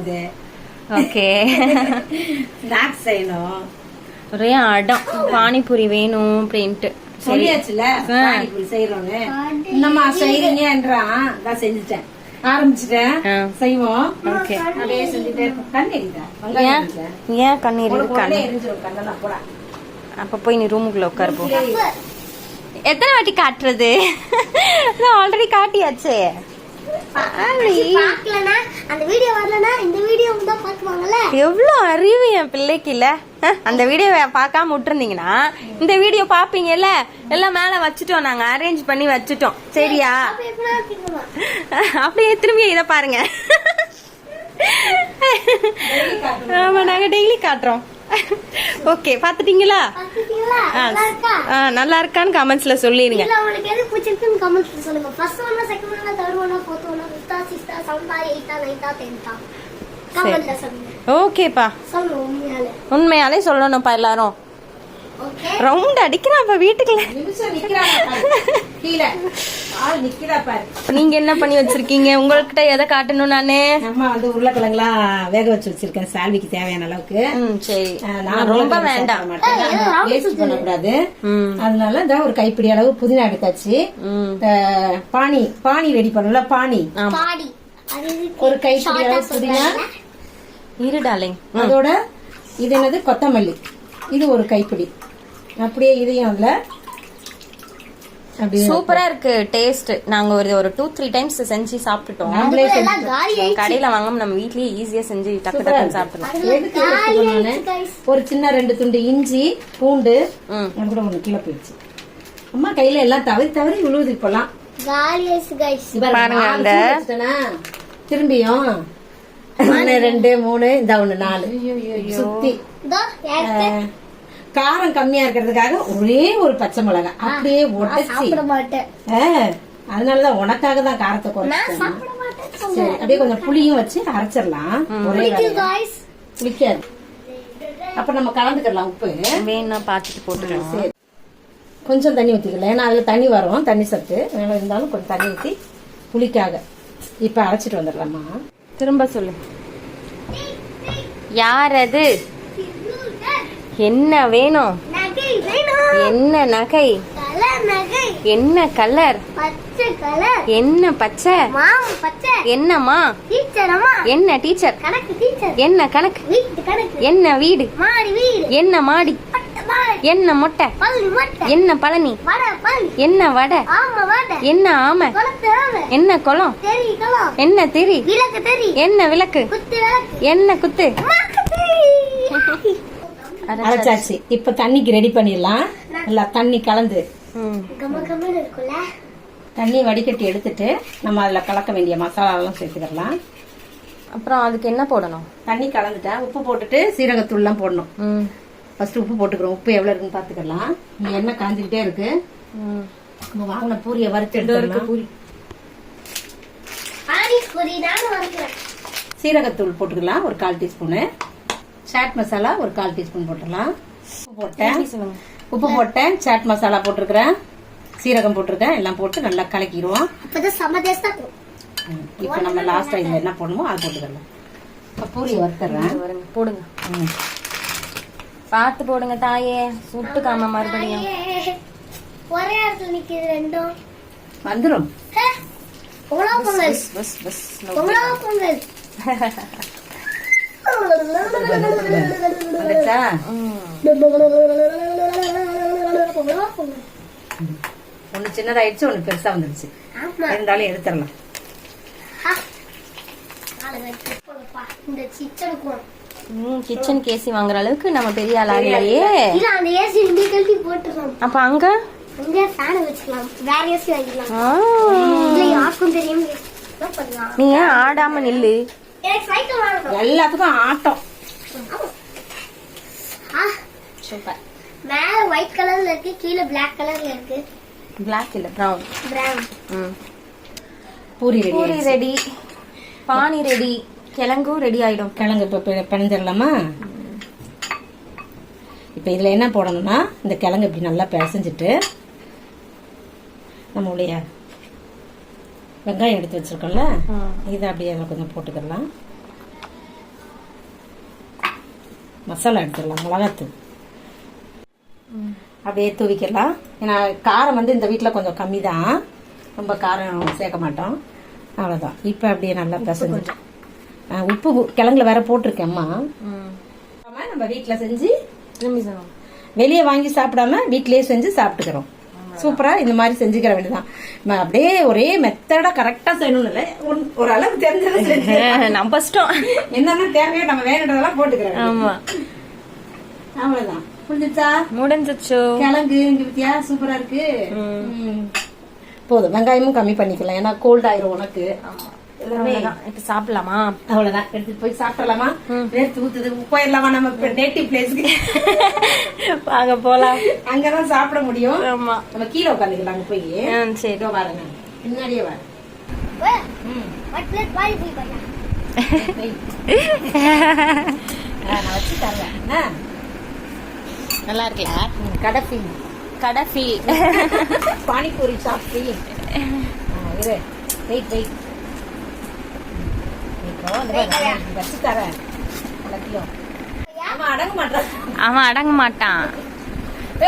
வருது. Okay. Snacks செய்யணும். ஒரே அடம் பானிபூரி வேணும் அப்படின்ட்டு சொல்லியாச்சுல பானிபூரி செய்யறோம்னு. என்னம்மா செய்றீங்கன்றான். நான் செஞ்சுட்டேன், ஆரம்பிச்சுட்டேன். செய்வோம். ஓகே. அப்படியே செஞ்சுட்டே இருப்போம். கண்ணெரிதா? ஏன் கண்ணீர் எரிஞ்சிடும் கண்ணெல்லாம் போடா. அப்ப போய் நீ ரூமுக்குள்ள உட்காருப்போம். எத்தனை வாட்டி காட்டுறது? ஆல்ரெடி காட்டியாச்சே. எவ்வளவு அறிவு என் பிள்ளைக்கு இல்ல. அந்த வீடியோ பார்க்காம விட்டுருந்தீங்கன்னா இந்த வீடியோ பாப்பீங்கல்ல. எல்லாம் மேல வச்சுட்டோம், நாங்க அரேஞ்ச் பண்ணி வச்சுட்டோம். சரியா? அப்படியே திரும்பி இத பாருங்க. ஆமா, நாங்க டெய்லி காட்டுறோம். ஓகே, பாத்துட்டீங்களா? நல்லா இருக்கான்னு கமெண்ட்ஸ்ல சொல்லிருங்க. உங்களுக்கு எது பிடிச்சிருக்குன்னு கமெண்ட்ஸ்ல சொல்லுங்க. First one, second one, third one, fourth one, fifth, sixth, seventh, eighth, ninth, 10th கமெண்ட்ல சொல்லுங்க. ஓகேப்பா. சொல்லுங்க. உண்மையாலே சொல்லணும்ப்பா எல்லாரும். ஓகே. ரவுண்ட் அடிக்கிறான் அப்ப வீட்டுக்குள்ள. நிமிஷம் நிக்கறாங்க கீழ. ஆள் நிக்கிறா பாரு. நீங்க என்ன பண்ணி வச்சிருக்கீங்க? உங்ககிட்ட எதை காட்டணும் நானு? அம்மா வந்து உருளைக்கிழங்குலாம் வேக வச்சு வச்சிருக்கேன் சால்விக்கு தேவையான அளவுக்கு. சரி, நான் ரொம்ப வேண்டாம், வேஸ்ட் பண்ணக்கூடாது. அதனால இந்த ஒரு கைப்பிடி அளவு புதினா எடுத்தாச்சு. பானி ரெடி பண்ணல. பானி ஒரு கைப்பிடி அளவு புதினா. இரு டார்லிங். அதோட இது என்னது, கொத்தமல்லி. இது ஒரு கைப்பிடி. அப்படியே இதையும் அதுல சூப்பரா இருக்கு டேஸ்ட். நாங்க ஒரு 2-3 டைம்ஸ் செஞ்சு சாப்பிட்டுட்டோம். கடையில வாங்காம நம்ம வீட்லயே ஈஸியா செஞ்சு டக்கு டக்குன்னு சாப்பிடலாம். ஒரு சின்ன 2 துண்டு இஞ்சி, பூண்டு கூட ஒண்ணு கீழே போயிடுச்சு. அம்மா கையில எல்லாம் தவறி விழுவுது. இப்பெல்லாம் திரும்பியும் 1 2 3 இந்த 1 4 சுத்தி காரம் கம்மியா இருக்கிறதுக்காக ஒரே ஒரு பச்சை மிளகா அப்படியே உடைச்சி. அதனாலதான் உனக்காக தான் காரத்தை குறைச்சேன். சரி, அப்படியே கொஞ்சம் புளியும் வச்சு அரைச்சிடலாம். ஒரே புளிக்காது. அப்ப நம்ம கலந்துக்கலாம். உப்பு வேணா பாத்துட்டு போட்டுக்கலாம். சரி, கொஞ்சம் தண்ணி ஊத்திக்கலாம். ஏன்னா அதுல தண்ணி வரும், தண்ணி சத்து இருந்தாலும் கொஞ்சம் தண்ணி ஊத்தி புளிக்காக. இப்ப அரைச்சிட்டு வந்துடலாமா? திரும்ப சொல்லு. யார் அது? என்ன வேணும்? என்ன நகை? என்ன கலர்? என்ன பச்சை? என்னம்மா? என்ன டீச்சர்? என்ன கணக்கு? என்ன வீடு? என்ன மாடி? என்ன மொட்டை? என்ன பழனி? என்ன வடை? என்ன ஆமை? என்ன குளம்? என்ன திரி? என்ன விளக்கு? என்ன குத்து? அரைச்சாச்சு. இப்ப தண்ணிக்கு ரெடி பண்ணிடலாம். நல்லா தண்ணி கலந்து தண்ணி வடிகட்டி எடுத்துட்டு நம்ம அதுல கலக்க வேண்டிய மசாலா எல்லாம் சேர்த்துக்கலாம். அப்புறம் அதுக்கு என்ன போடணும்? தண்ணி கலந்துட்டேன். உப்பு போட்டுட்டு சீரகத்தூள் எல்லாம் போடணும். ஃபர்ஸ்ட் உப்பு போட்டுக்கிறோம். உப்பு எவ்வளவு இருக்குன்னு பாத்துக்கலாம். எண்ணெய் காஞ்சிக்கிட்டே இருக்கு. நம்ம வாங்கின பூரியை வறுத்து எடுத்துக்கலாம். பூரி சீரகத்தூள் போட்டுக்கலாம் ஒரு 1/4 டீஸ்பூனு. சாட் மசாலா ஒரு 1/4 டீஸ்பூன் போட்டுக்கலாம். உப்பு போட்டேன். சாட் மசாலா போட்டிருக்கிறேன், சீரகம் போட்டிருக்கேன். எல்லாம் போட்டு நல்லா கலக்கிடுவோம். இப்ப நம்ம லாஸ்டா இதுல என்ன போடணுமோ அது போட்டுக்கலாம். பூரி வறுத்துறேன். போடுங்க, பார்த்து போடுங்க தாயே, சுட்டுக்காம மறுபடியும் ஒரே இடத்துல நிக்குது ரெண்டும் வந்துரும். ஒண்ணு சின்னதாயிடுச்சு, ஒண்ணு பெருசா வந்துருச்சு. இருந்தாலும் எடுத்துடலாம். கிச்சனுக்கு ஏசி வாங்குற அளவுக்கு நம்ம பெரிய ஆள் ஆகலையே. அப்ப அங்க நீ ஏன் ஆடாம நில்லு. எல்லாத்துக்கும் ஆட்டம். சூப்பர். மேல ஒயிட் கலர்ல இருக்கு, கீழ Black கலர்ல இருக்கு. Black இல்ல, brown. பூரி ரெடி, பானி ரெடி, கிழங்கும் ரெடி ஆயிடும். கிழங்கு இப்ப பிணைஞ்சிடலாமா? இப்ப இதுல என்ன போடணும்னா, இந்த கிழங்கு இப்படி நல்லா பிசைஞ்சிட்டு நம்மளுடைய வெங்காயம் எடுத்து வச்சிருக்கோம்ல, இதை அப்படியே அதில் கொஞ்சம் போட்டுக்கலாம். மசாலா எடுத்துடலாம். மிளகாத்தூள் அப்படியே தூவிக்கலாம். ஏன்னா காரம் வந்து இந்த வீட்டில் கொஞ்சம் கம்மி தான், ரொம்ப காரம் சேர்க்க மாட்டோம். அவ்வளோதான். இப்போ அப்படியே நல்லா பிசைஞ்சிட்டோம். உப்பு கிழங்குல வேற போட்டிருக்கேம்மா. நம்ம வீட்டில் செஞ்சு வெளியே வாங்கி சாப்பிடாம வீட்லயே செஞ்சு சாப்பிட்டுக்கிறோம். சூப்பரா இந்த மாதிரி செஞ்சுக்கிற வேண்டியதான். அப்படியே ஒரே மெத்தடா கரெக்டா செய்யணும் இல்ல, ஒரு அளவுக்கு தெரிஞ்சது நம்ம இஷ்டம். என்னென்ன தேவையோ நம்ம வேணுன்றதெல்லாம் போட்டுக்கிறோம். ஆமா, அவ்வளவுதான். முடிஞ்சிச்சா? முடிஞ்சிச்சு. கிழங்கு இங்க பத்தியா சூப்பரா இருக்கு. போதும். வெங்காயமும் கம்மி பண்ணிக்கலாம், ஏன்னா கோல்ட் ஆயிரும் உனக்கு. இப்ப சாப்பிடலாமா? அவ்வளவுதான். எடுத்துட்டு போய் சாப்பிடலாமா? வேர்த்து ஊத்துது. போயிடலாமா நம்ம நேட்டிவ் பிளேஸ்க்கு? வாங்க போலாம். அங்கதான் சாப்பிட முடியும். ஆமா, நம்ம கீழே உட்காந்துக்கலாம். அங்க போய் சரி பாருங்க, பின்னாடியே வர. நான் வச்சு தரேன். நல்லா இருக்குல்ல? கடஃபி கடஃபி பானிபூரி சாப்பிட்டு இரு. வெயிட் வெயிட் வச்சு தரேன். அவன் அடங்க மாட்டான். அவன் அடங்க மாட்டான்.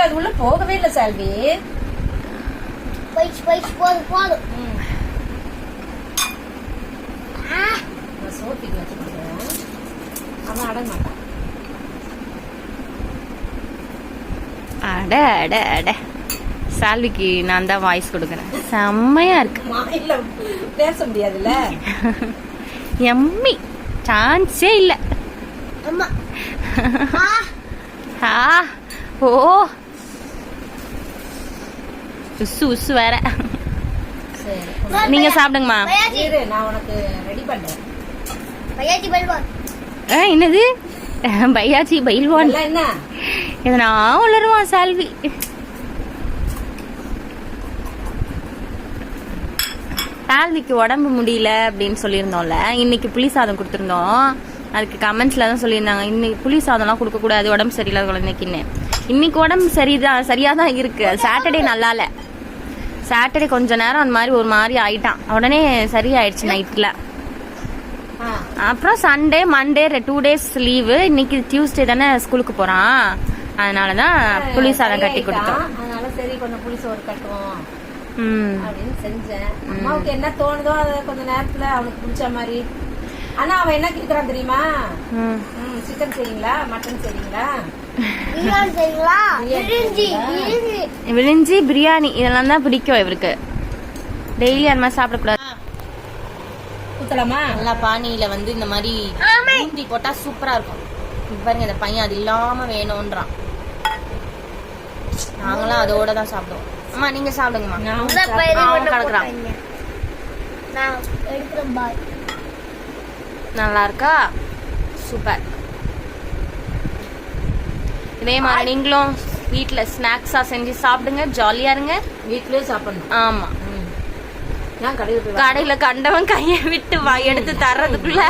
அது உள்ள போகவே இல்லை செல்வி. போதும். சோத்திக்கு வச்சு கொடுக்குறேன். அவன் அடங்க மாட்டான். அட அட அட, சால்விக்கு நான் தான் வாய்ஸ் கொடுக்குறேன். செம்மையா இருக்கு. இல்ல பேச முடியாதுல்ல. எம்மி, சான்ஸே இல்ல. அம்மா ஓ உசு உசு வேற. நீங்க சாப்பிடுங்கம்மா. நான் உனக்கு ரெடி பண்றேன். பையாச்சி பைல்வான். என்னது பையாச்சி பைல்வான்? என்ன எதனா உளருவான் சால்வி. சால்விக்கு உடம்பு முடியல அப்படின்னு சொல்லியிருந்தோம்ல, இன்னைக்கு புளி சாதம் கொடுத்துருந்தோம். அதுக்கு கமெண்ட்ஸ்ல தான் சொல்லியிருந்தாங்க, இன்னைக்கு புளி சாதம்லாம் கொடுக்க கூடாது, உடம்பு சரியில்லாத குழந்தைக்குன்னு. இன்னைக்கு உடம்பு சரியா தான் இருக்கு. சாட்டர்டே நல்லா இல்ல. சாட்டர்டே கொஞ்ச நேரம் அந்த மாதிரி ஒரு மாதிரி ஆயிட்டான், உடனே சரியாயிடுச்சு நைட்ல. அப்புறம் சண்டே மண்டே 2 days லீவு. இன்னைக்கு டியூஸ்டே தானே ஸ்கூலுக்கு போறான், அதனாலதான் புளி சாதம் கட்டி கொடுத்தோம். அதனால சரி கொஞ்சம் புளி சோறு கட்டுவோம் அப்படின்னு செஞ்சேன். அம்மாவுக்கு என்ன தோணுதோ அதை கொஞ்ச நேரத்துல அவனுக்கு பிடிச்ச மாதிரி. ஆனா அவன் என்ன கேக்குறான் தெரியுமா? சிக்கன் செய்யுங்களா, மட்டன் செய்யுங்களா, விழிஞ்சி பிரியாணி இதெல்லாம் தான் பிடிக்கும் இவருக்கு. டெய்லி அந்த மாதிரி சாப்பிடக்கூடாது. ஊத்தலாமா? நல்லா பானியில வந்து இந்த மாதிரி பூந்தி போட்டா சூப்பரா இருக்கும். பாருங்க, இந்த பையன் அது இல்லாம வேணும்ன்றான். நாங்களாம் அதோட தான் சாப்பிடுவோம். அம்மா நீங்க சாப்பிடுங்கம்மா. கலக்குறான். நல்லா இருக்கா? சூப்பர். இதே மாதிரி நீங்களும் வீட்டுல ஸ்நாக்ஸா செஞ்சு சாப்பிடுங்க, ஜாலியா இருங்க. வீட்லயே சாப்பிடணும். ஆமா, கடையில கண்டவன் கைய விட்டு எடுத்து தர்றதுக்குள்ள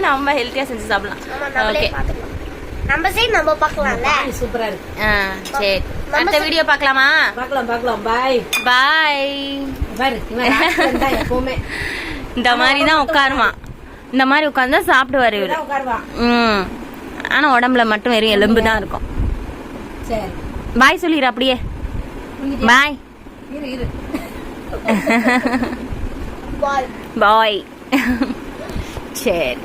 நம்ம ஹெல்த்தியா செஞ்சு சாப்பிடலாம். ஓகே, நம்ம சைடு நம்ம பார்க்கலாம்ல. சூப்பரா இருக்கு. சரி, அடுத்த வீடியோ பார்க்கலாமா? பார்க்கலாம். பாய் பாய். பாரு, எப்பவுமே இந்த மாதிரி தான் உட்காருவான். இந்த மாதிரி உட்கார்ந்தா சாப்பிடுவாரு இவரு. ஆனா உடம்புல மட்டும் வெறும் எலும்பு தான் இருக்கும். சரி, பாய் சொல்லிடு அப்படியே. பாய். பாய். பாய். சரி.